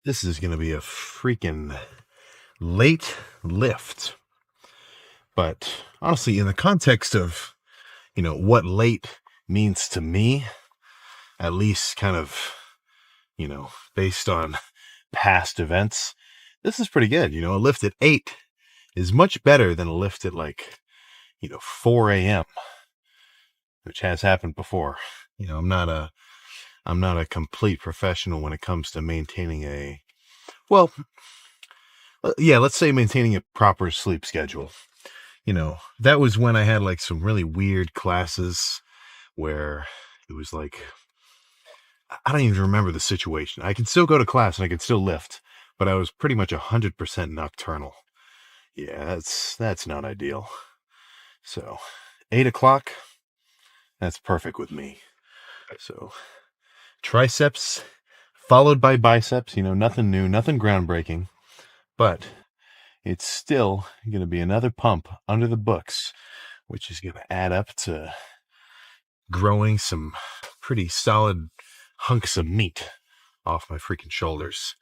This is going to be a freaking late lift. But honestly, in the context of, what late means to me, at least kind of, based on past events, this is pretty good. A lift at 8 is much better than a lift at 4 a.m., which has happened before. I'm not a complete professional when it comes to maintaining let's say maintaining a proper sleep schedule. That was when I had some really weird classes where it was I don't even remember the situation. I could still go to class and I could still lift, but I was pretty much 100% nocturnal. Yeah, that's not ideal. So 8 o'clock, that's perfect with me. So triceps followed by biceps, nothing new, nothing groundbreaking, but it's still going to be another pump under the books, which is going to add up to growing some pretty solid hunks of meat off my freaking shoulders.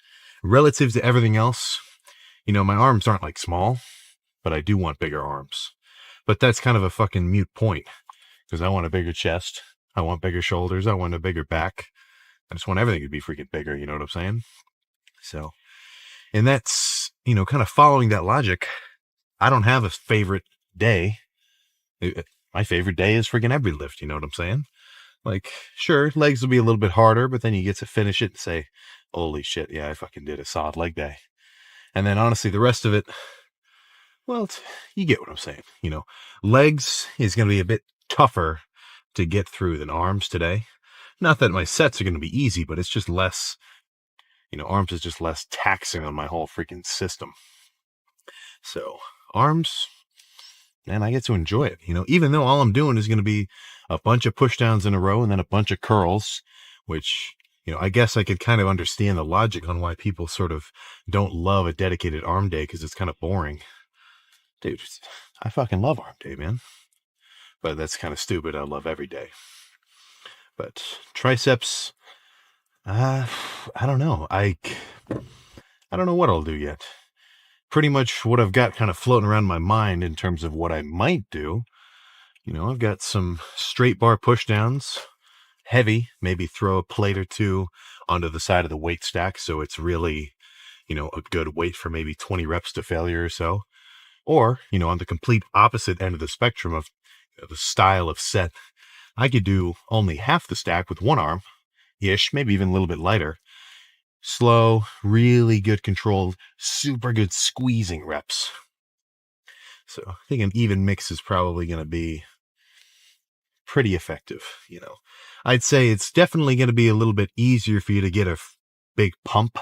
Relative to everything else, my arms aren't small, but I do want bigger arms. But that's kind of a fucking mute point, because I want a bigger chest, I want bigger shoulders, I want a bigger back. I just want everything to be freaking bigger, you know what I'm saying? So, and that's, kind of following that logic. I don't have a favorite day. My favorite day is freaking every lift, you know what I'm saying? Sure, legs will be a little bit harder, but then you get to finish it and say, holy shit, yeah, I fucking did a solid leg day. And then honestly, the rest of it, well, you get what I'm saying. Legs is going to be a bit tougher to get through than arms today. Not that my sets are going to be easy, but it's just less, arms is just less taxing on my whole freaking system. So arms, man, I get to enjoy it, even though all I'm doing is going to be a bunch of push downs in a row and then a bunch of curls, which, I guess I could kind of understand the logic on why people sort of don't love a dedicated arm day, because it's kind of boring. Dude, I fucking love arm day, man. But that's kind of stupid. I love every day. But triceps, I don't know. I don't know what I'll do yet. Pretty much what I've got kind of floating around my mind in terms of what I might do. I've got some straight bar push downs, heavy, maybe throw a plate or two onto the side of the weight stack so it's really, a good weight for maybe 20 reps to failure or so. Or, on the complete opposite end of the spectrum of the style of set, I could do only half the stack with one arm-ish, maybe even a little bit lighter. Slow, really good controlled, super good squeezing reps. So I think an even mix is probably going to be pretty effective. I'd say it's definitely going to be a little bit easier for you to get a big pump,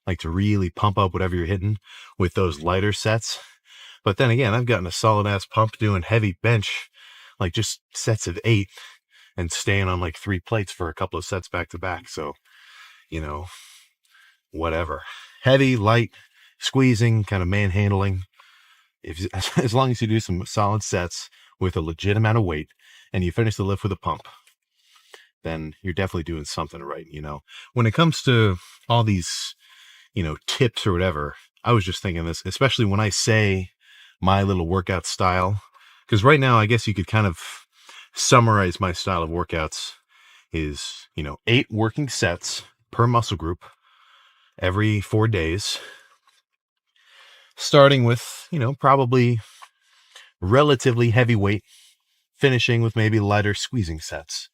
to really pump up whatever you're hitting with those lighter sets. But then again, I've gotten a solid ass pump doing heavy bench, just sets of 8 and staying on 3 plates for a couple of sets back to back. So, whatever. Heavy, light, squeezing, kind of manhandling. As long as you do some solid sets with a legit amount of weight and you finish the lift with a pump, then you're definitely doing something right. When it comes to all these, tips or whatever, I was just thinking this, especially when I say my little workout style, because right now I guess you could kind of summarize my style of workouts is, 8 working sets per muscle group every 4 days, starting with, probably relatively heavy weight, finishing with maybe lighter squeezing sets.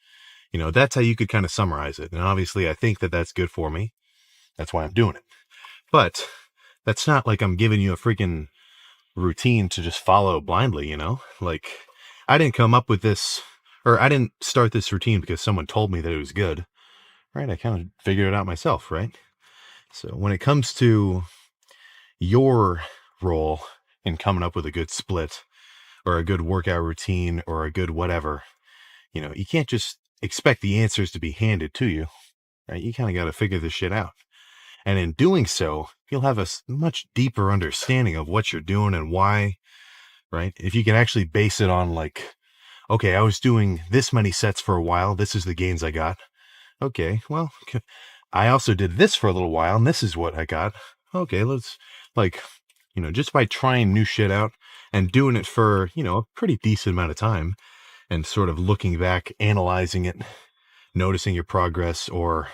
That's how you could kind of summarize it. And obviously I think that that's good for me. That's why I'm doing it. But that's not like I'm giving you a freaking routine to just follow blindly, I didn't come up with this, or I didn't start this routine because someone told me that it was good, right? I kind of figured it out myself, right? So when it comes to your role in coming up with a good split or a good workout routine or a good whatever, you can't just expect the answers to be handed to you, right? You kind of got to figure this shit out. And in doing so, you'll have a much deeper understanding of what you're doing and why, right? If you can actually base it on okay, I was doing this many sets for a while. This is the gains I got. Okay, well, I also did this for a little while, and this is what I got. Okay, let's, like, just by trying new shit out and doing it for, a pretty decent amount of time and sort of looking back, analyzing it, noticing your progress, or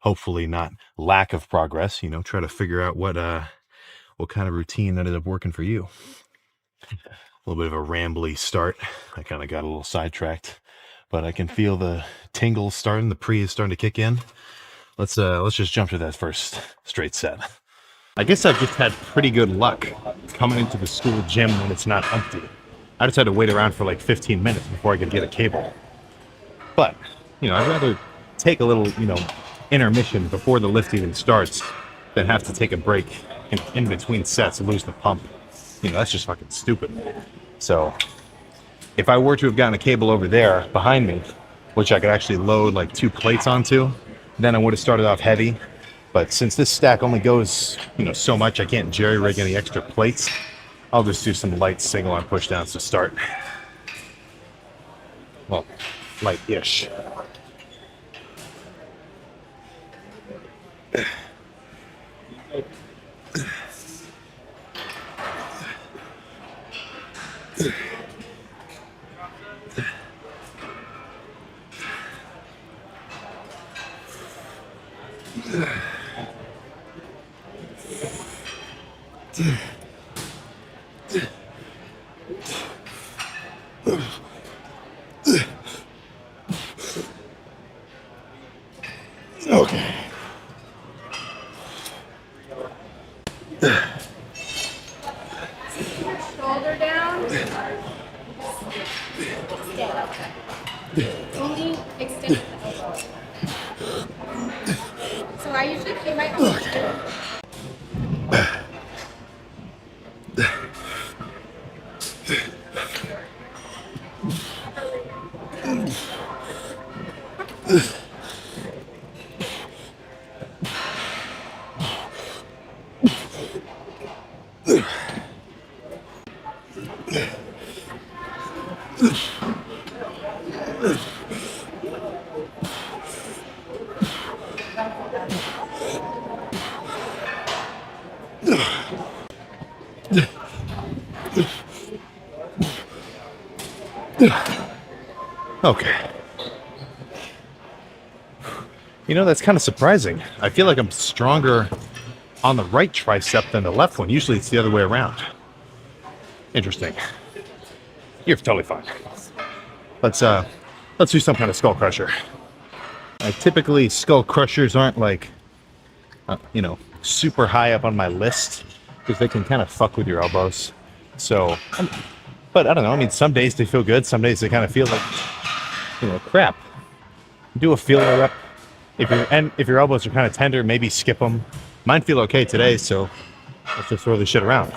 hopefully not lack of progress, try to figure out what kind of routine ended up working for you. A little bit of a rambly start. I kind of got a little sidetracked, but I can feel the tingles starting, the pre is starting to kick in. Let's just jump to that first straight set. I guess I've just had pretty good luck coming into the school gym when it's not empty. I just had to wait around for like 15 minutes before I could get a cable. But, I'd rather take a little, intermission before the lift even starts than have to take a break in between sets and lose the pump. That's just fucking stupid. So if I were to have gotten a cable over there behind me, which I could actually load like 2 plates onto, then I would have started off heavy. But since this stack only goes, so much, I can't jerry-rig any extra plates. I'll just do some light single arm pushdowns to start. Well, light-ish. Okay. Shoulder down. Only extend the elbow. So I usually pay my own. Okay. That's kind of surprising. I feel like I'm stronger on the right tricep than the left one. Usually it's the other way around. Interesting. You're totally fine. Let's do some kind of skull crusher. Typically skull crushers aren't like, super high up on my list because they can kind of fuck with your elbows. So, but I don't know. Some days they feel good. Some days they kind of feel like, crap. Do a feeler rep. If your elbows are kind of tender, maybe skip them. Mine feel okay today, so let's just throw this shit around.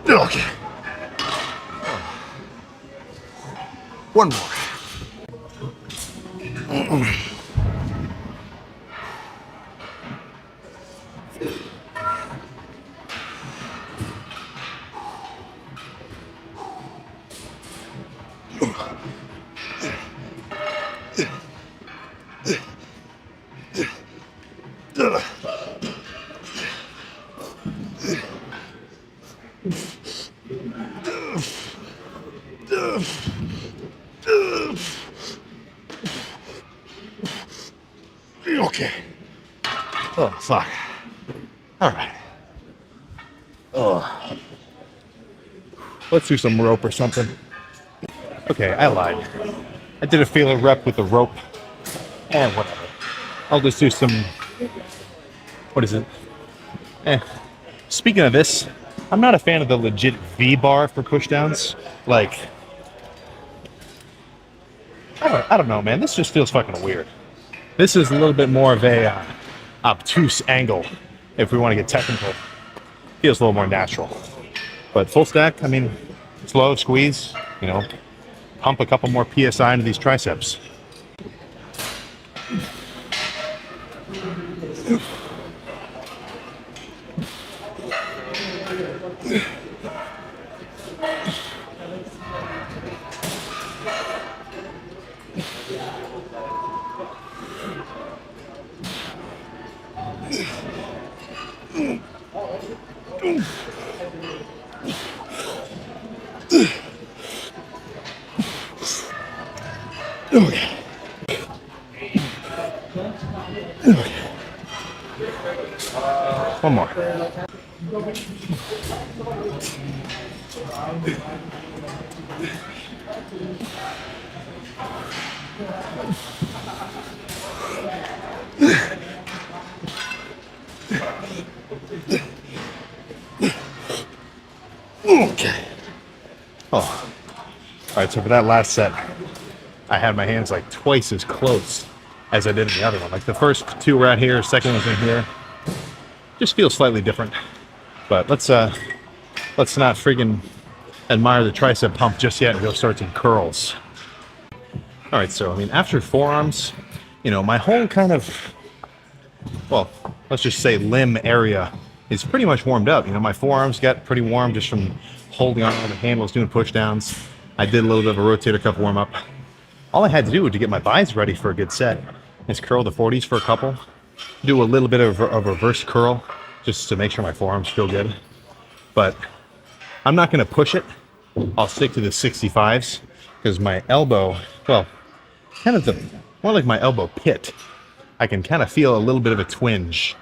Okay. One more. Okay. Oh, fuck. All right. Oh. Let's do some rope or something. Okay, I lied. I did a feeler rep with the rope. And whatever. I'll just do some... What is it? Speaking of this, I'm not a fan of the legit V-bar for pushdowns. Like... I don't know, man. This just feels fucking weird. This is a little bit more of a obtuse angle, if we want to get technical. Feels a little more natural. But full stack, I mean, slow, squeeze, you know, pump a couple more PSI into these triceps. Okay. Okay. One more. Okay. Oh. All right, so for that last set, I had my hands like twice as close as I did in the other one. Like the first two were out here, second one's in here. Just feels slightly different. But let's not friggin' admire the tricep pump just yet and go start some curls. All right, so I mean, after forearms, you know, my whole kind of, well, let's just say limb area is pretty much warmed up. You know, my forearms got pretty warm just from holding on to the handles, doing push downs. I did a little bit of a rotator cuff warm up. All I had to do to get my buys ready for a good set is curl the 40s for a couple, do a little bit of a reverse curl just to make sure my forearms feel good. But I'm not going to push it. I'll stick to the 65s because my elbow, well, kind of more like my elbow pit, I can kind of feel a little bit of a twinge.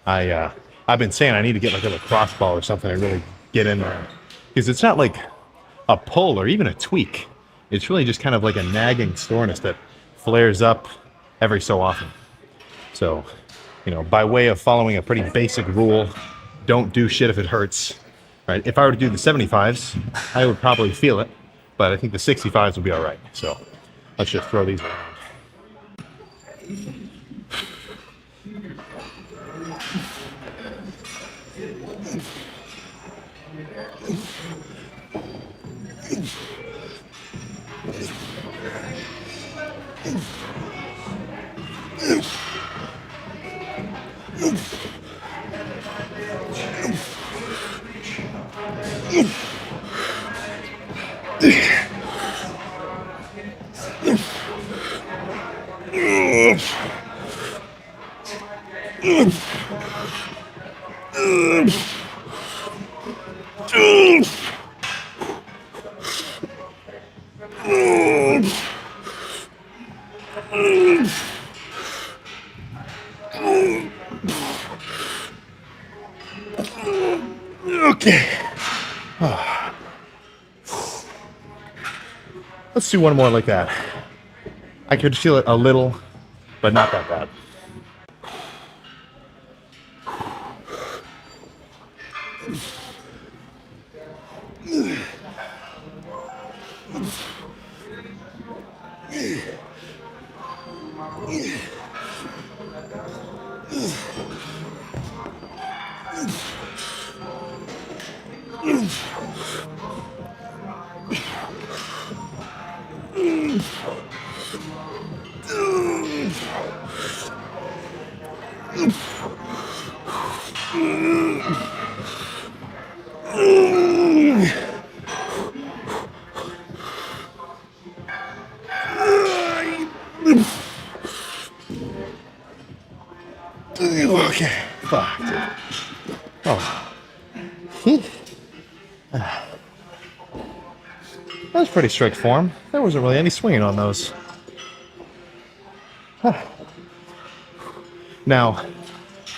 I've been saying I need to get like a lacrosse ball or something and really get in there, because it's not like a pull or even a tweak. It's really just kind of like a nagging soreness that flares up every so often. So, you know, by way of following a pretty basic rule, don't do shit if it hurts, right? If I were to do the 75s, I would probably feel it, but I think the 65s would be all right. So let's just throw these around. Okay. Let's do one more like that. I could feel it a little, but not that bad. Okay, fuck, dude. Oh. That was pretty strict form. There wasn't really any swinging on those. Now,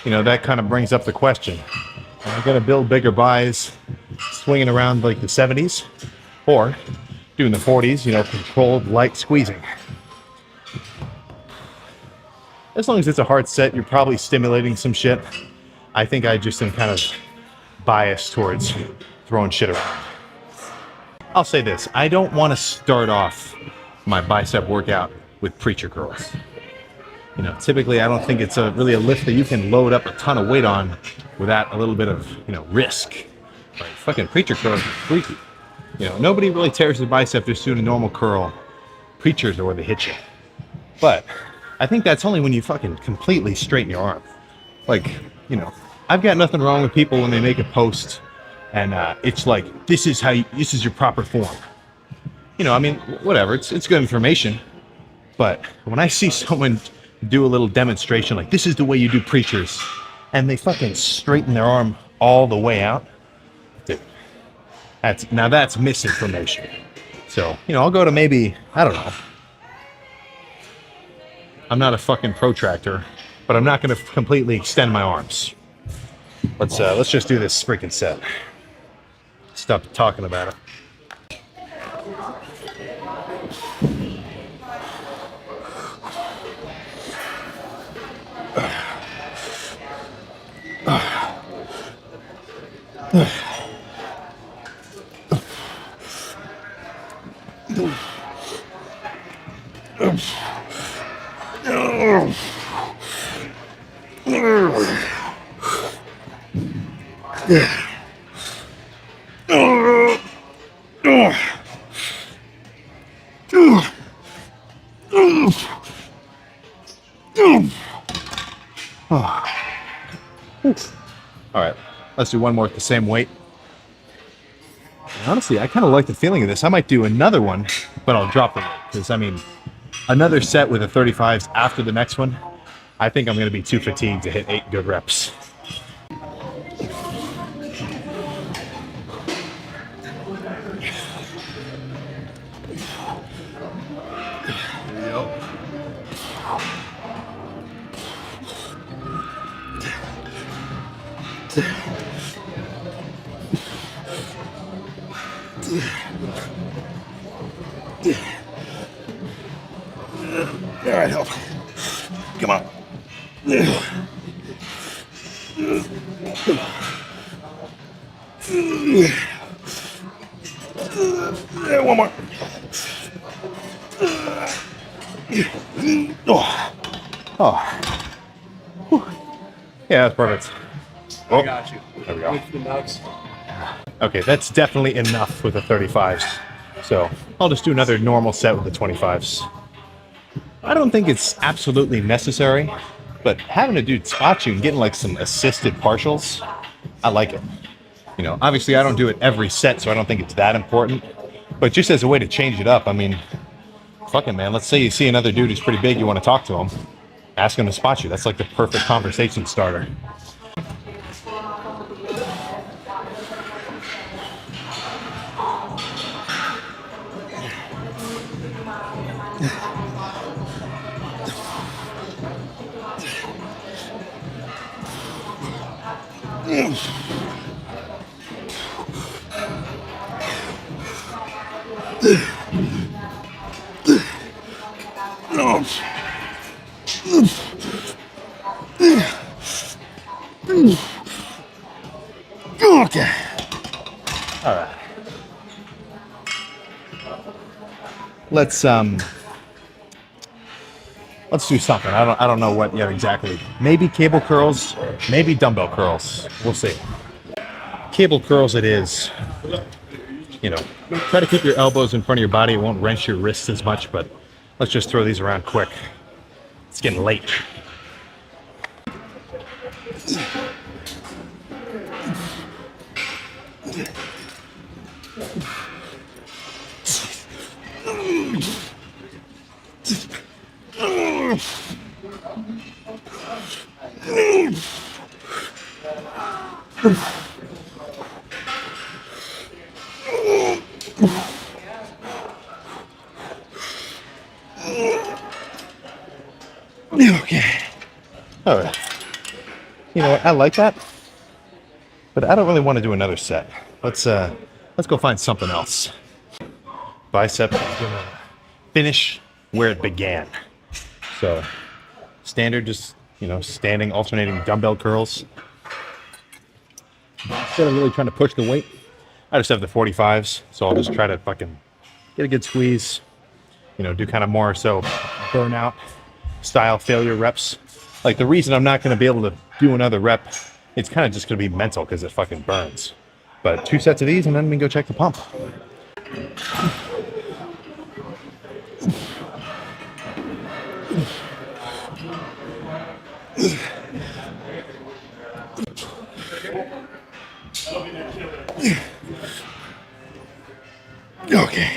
you know, that kind of brings up the question. Am I going to build bigger buys swinging around like the 70s? Or doing the 40s, you know, controlled light squeezing? As long as it's a hard set, you're probably stimulating some shit. I think I just am kind of biased towards throwing shit around. I'll say this, I don't want to start off my bicep workout with preacher curls. You know, typically I don't think it's really a lift that you can load up a ton of weight on without a little bit of, you know, risk. Right? Fucking preacher curls are freaky. You know, nobody really tears their bicep just doing a normal curl. Preachers are where they hit you. But I think that's only when you fucking completely straighten your arm. Like, you know, I've got nothing wrong with people when they make a post and it's like, this is your proper form. You know, I mean, whatever, it's good information. But when I see someone do a little demonstration, like this is the way you do preachers, and they fucking straighten their arm all the way out, dude, that's misinformation. So, you know, I'll go to maybe, I don't know. I'm not a fucking protractor, but I'm not going to completely extend my arms. Let's just do this freaking set. Stop talking about it. All right, let's do one more at the same weight. And honestly, I kind of like the feeling of this. I might do another one, but I'll drop the weight because, I mean, another set with the 35s after the next one, I think I'm going to be too fatigued to hit 8 good reps. All right, help. Come on. One more. Yeah, that's perfect. I got you. There we go. With the nuts. Okay, that's definitely enough with the 35s. So I'll just do another normal set with the 25s. I don't think it's absolutely necessary, but having a dude spot you and getting like some assisted partials, I like it. You know, obviously I don't do it every set, so I don't think it's that important. But just as a way to change it up, I mean, fucking man, let's say you see another dude who's pretty big, you want to talk to him, ask him to spot you. That's like the perfect conversation starter. Okay. All right. Let's do something. I don't know what yet exactly. Maybe cable curls, maybe dumbbell curls. We'll see. Cable curls it is. You know, try to keep your elbows in front of your body. It won't wrench your wrists as much, but let's just throw these around quick. It's getting late. Okay. All right. You know what? I like that, but I don't really want to do another set. Let's go find something else. Bicep is gonna finish where it began. So standard, just, you know, standing, alternating dumbbell curls. Instead of really trying to push the weight, I just have the 45s. So I'll just try to fucking get a good squeeze, you know, do kind of more so burnout style failure reps. Like the reason I'm not going to be able to do another rep, it's kind of just going to be mental because it fucking burns. But 2 sets of these and then we can go check the pump. Okay.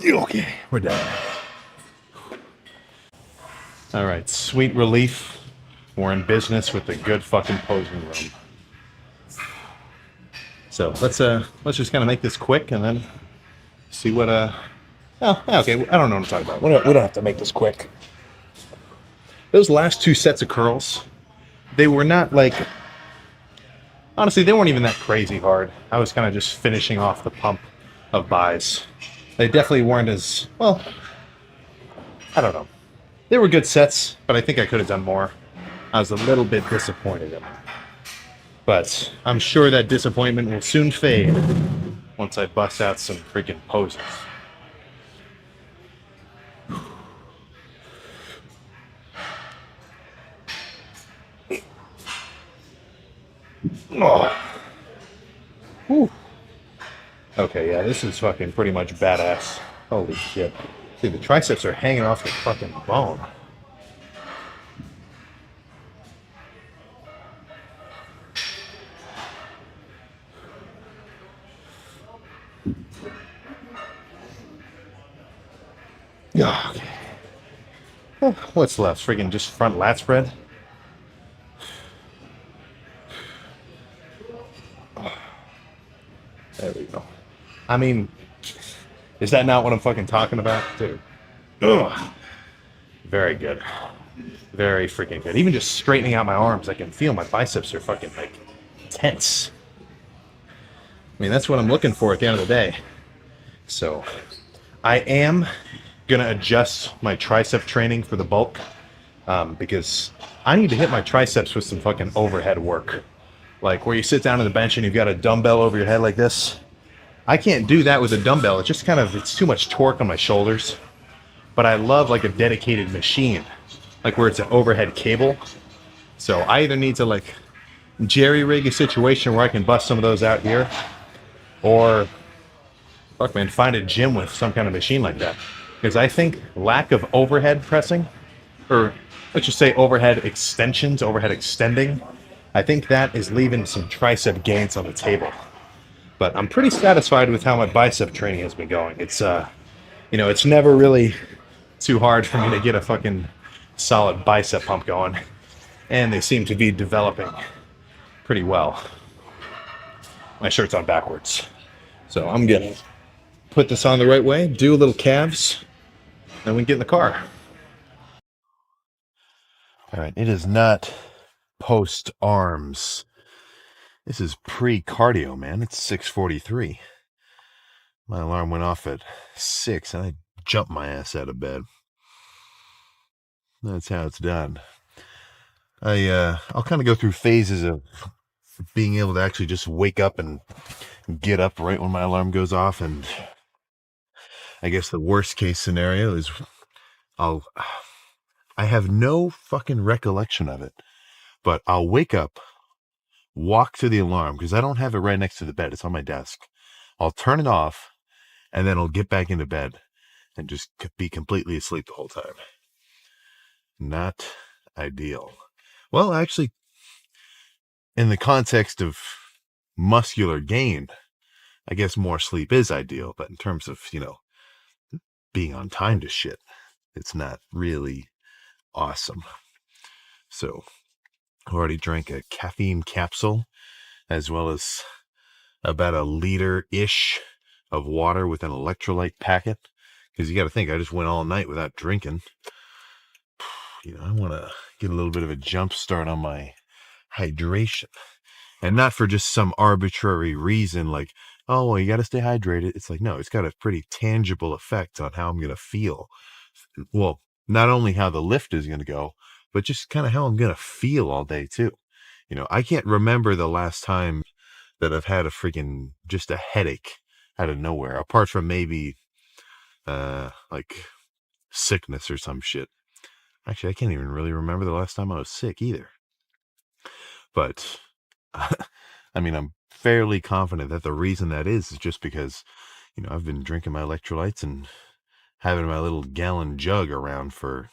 Okay, we're done. All right, sweet relief. We're in business with a good fucking posing room. So let's just kind of make this quick and then see what oh, okay, I don't know what to talk about. We don't have to make this quick. Those last 2 sets of curls, they were not like, honestly, they weren't even that crazy hard. I was kind of just finishing off the pump of buys. They definitely weren't as, well, I don't know. They were good sets, but I think I could have done more. I was a little bit disappointed in them. But I'm sure that disappointment will soon fade once I bust out some freaking poses. Oh. Whew. Okay, yeah, this is fucking pretty much badass. Holy shit. See, the triceps are hanging off the fucking bone. Yeah. Okay. Oh, what's left? Freaking just front lat spread? There we go. I mean, is that not what I'm fucking talking about? Dude. Ugh. Very good. Very freaking good. Even just straightening out my arms, I can feel my biceps are fucking, like, tense. I mean, that's what I'm looking for at the end of the day. So, I am gonna adjust my tricep training for the bulk because I need to hit my triceps with some fucking overhead work. Like where you sit down on the bench and you've got a dumbbell over your head like this. I can't do that with a dumbbell. It's just kind of, it's too much torque on my shoulders. But I love like a dedicated machine, like where it's an overhead cable. So I either need to like jerry rig a situation where I can bust some of those out here, or fuck man, find a gym with some kind of machine like that. Because I think lack of overhead pressing, or let's just say overhead extensions, overhead extending, I think that is leaving some tricep gains on the table. But I'm pretty satisfied with how my bicep training has been going. It's you know, it's never really too hard for me to get a fucking solid bicep pump going, and they seem to be developing pretty well. My shirt's on backwards, so I'm gonna put this on the right way, do a little calves, and we can get in the car. All right, it is not post arms. This is pre-cardio, man. It's 6:43. My alarm went off at 6, and I jumped my ass out of bed. That's how it's done. I'll kind of go through phases of being able to actually just wake up and get up right when my alarm goes off, and I guess the worst case scenario is I have no fucking recollection of it, but I'll wake up, walk to the alarm, because I don't have it right next to the bed. It's on my desk. I'll turn it off, and then I'll get back into bed and just be completely asleep the whole time. Not ideal. Well, actually, in the context of muscular gain, I guess more sleep is ideal, but in terms of, you know, being on time to shit, it's not really awesome. So, I already drank a caffeine capsule, as well as about a liter-ish of water with an electrolyte packet. Because you got to think, I just went all night without drinking. You know, I want to get a little bit of a jump start on my hydration. And not for just some arbitrary reason like, oh, well, you got to stay hydrated. It's like, no, it's got a pretty tangible effect on how I'm going to feel. Well, not only how the lift is going to go, but just kind of how I'm going to feel all day too. I can't remember the last time that I've had just a headache out of nowhere, apart from maybe, like sickness or some shit. Actually, I can't even really remember the last time I was sick either. But, I mean, I'm fairly confident that the reason that is just because, I've been drinking my electrolytes and having my little gallon jug around for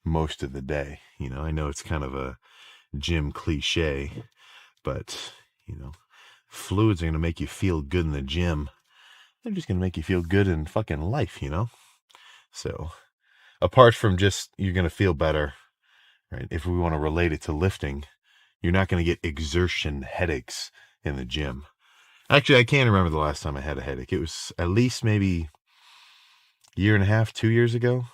most of the day. I know it's kind of a gym cliche, but, fluids are going to make you feel good in the gym. They're just going to make you feel good in fucking life, So, apart from just you're going to feel better, right? If we want to relate it to lifting, you're not going to get exertion headaches in the gym. Actually, I can't remember the last time I had a headache. It was at least maybe a year and a half, 2 years ago.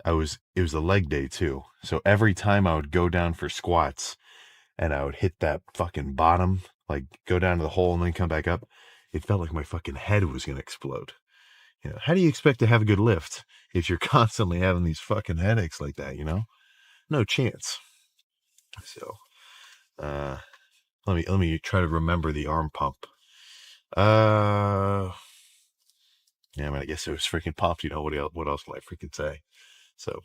It was a leg day too. So every time I would go down for squats and I would hit that fucking bottom, like go down to the hole and then come back up, it felt like my fucking head was going to explode. How do you expect to have a good lift if you're constantly having these fucking headaches like that, No chance. So, let me try to remember the arm pump. Yeah, I mean, I guess it was freaking pumped. What else will I freaking say? So,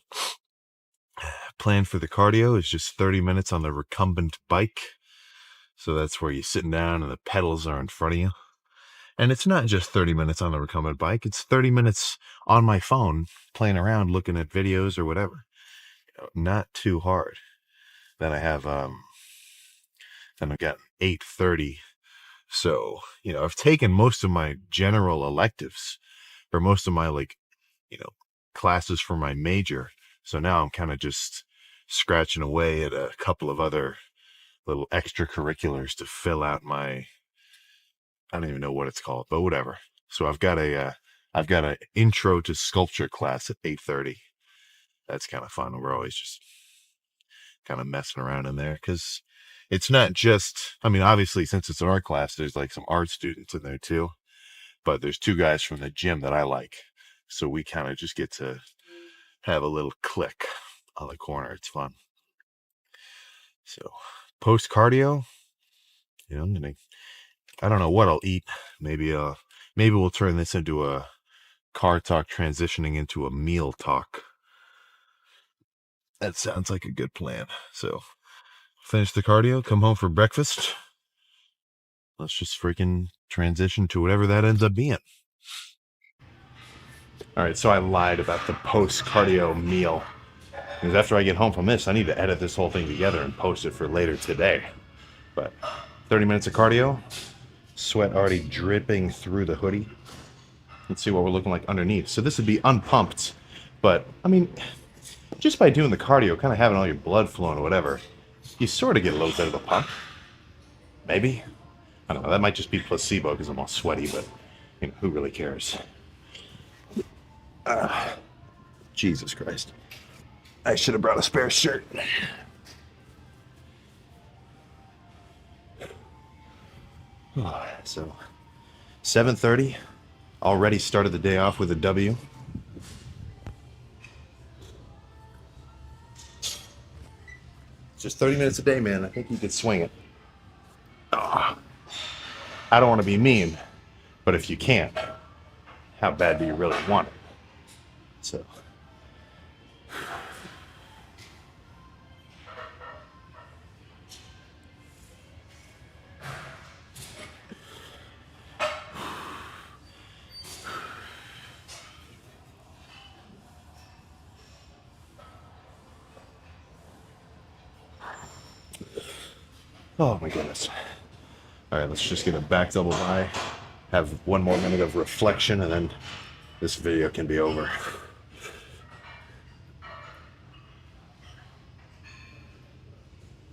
plan for the cardio is just 30 minutes on the recumbent bike. So that's where you're sitting down and the pedals are in front of you. And it's not just 30 minutes on the recumbent bike. It's 30 minutes on my phone playing around, looking at videos or whatever. Not too hard. Then I've got 8:30. So, I've taken most of my general electives or most of my classes for my major. So now I'm kind of just scratching away at a couple of other little extracurriculars to fill out my, I don't even know what it's called, but whatever. So I've got an intro to sculpture class at 8:30. That's kind of fun. We're always just kind of messing around in there because it's not just, I mean, obviously since it's an art class, there's like some art students in there too, but there's two guys from the gym that I like. So we kind of just get to have a little click on the corner. It's fun. So post cardio, I don't know what I'll eat. Maybe we'll turn this into a car talk transitioning into a meal talk. That sounds like a good plan. So finish the cardio, come home for breakfast. Let's just freaking transition to whatever that ends up being. All right, so I lied about the post-cardio meal. Because after I get home from this, I need to edit this whole thing together and post it for later today. But 30 minutes of cardio, sweat already dripping through the hoodie. Let's see what we're looking like underneath. So this would be unpumped, but I mean, just by doing the cardio, kind of having all your blood flowing or whatever, you sort of get a little bit of a pump. Maybe. I don't know, that might just be placebo because I'm all sweaty, but who really cares? Jesus Christ. I should have brought a spare shirt. So, 7:30. Already started the day off with a W. Just 30 minutes a day, man. I think you could swing it. I don't want to be mean, but if you can't, how bad do you really want it? So. Oh my goodness. All right, let's just get a back double by, have 1 more minute of reflection, and then this video can be over.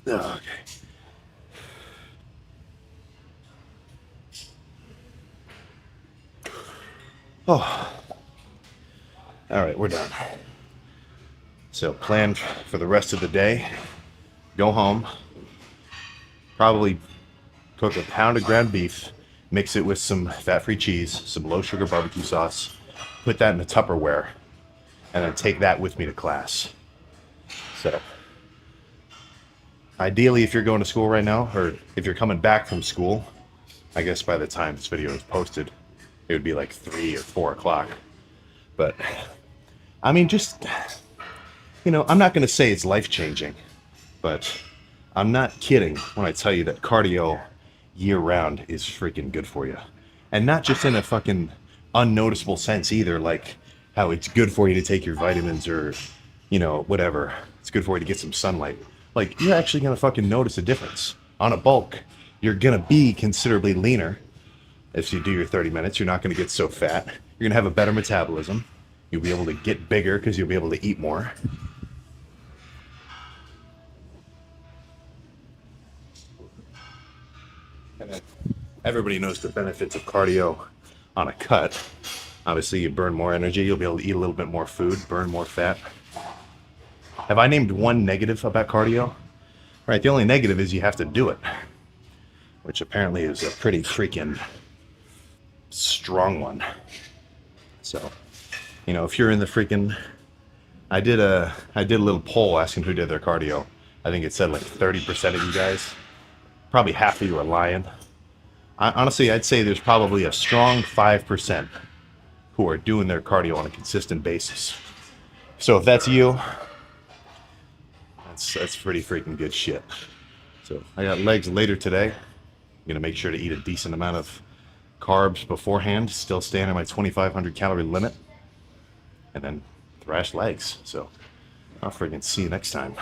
Okay. Oh. All right, we're done. So plan for the rest of the day. Go home. Probably cook a pound of ground beef, mix it with some fat-free cheese, some low-sugar barbecue sauce, put that in a Tupperware, and then take that with me to class. So, ideally, if you're going to school right now, or if you're coming back from school, I guess by the time this video is posted, it would be like 3 or 4 o'clock. But, I mean, just, you know, I'm not going to say it's life-changing, but I'm not kidding when I tell you that cardio year-round is freaking good for you. And not just in a fucking unnoticeable sense either, like how it's good for you to take your vitamins or, you know, whatever. It's good for you to get some sunlight. Like, you're actually going to fucking notice a difference. On a bulk, you're going to be considerably leaner. If you do your 30 minutes, you're not going to get so fat. You're going to have a better metabolism. You'll be able to get bigger because you'll be able to eat more. And then everybody knows the benefits of cardio on a cut. Obviously, you burn more energy. You'll be able to eat a little bit more food, burn more fat. Have I named one negative about cardio? Right, the only negative is you have to do it, which apparently is a pretty freaking strong one. So, you know, if you're in the freaking, I did a little poll asking who did their cardio. I think it said like 30% of you guys. Probably half of you are lying. Honestly, I'd say there's probably a strong 5% who are doing their cardio on a consistent basis. So if that's you, that's pretty freaking good shit. So I got legs later today. I'm gonna make sure to eat a decent amount of carbs beforehand, still staying at my 2,500 calorie limit, and then thrash legs. So I'll freaking see you next time.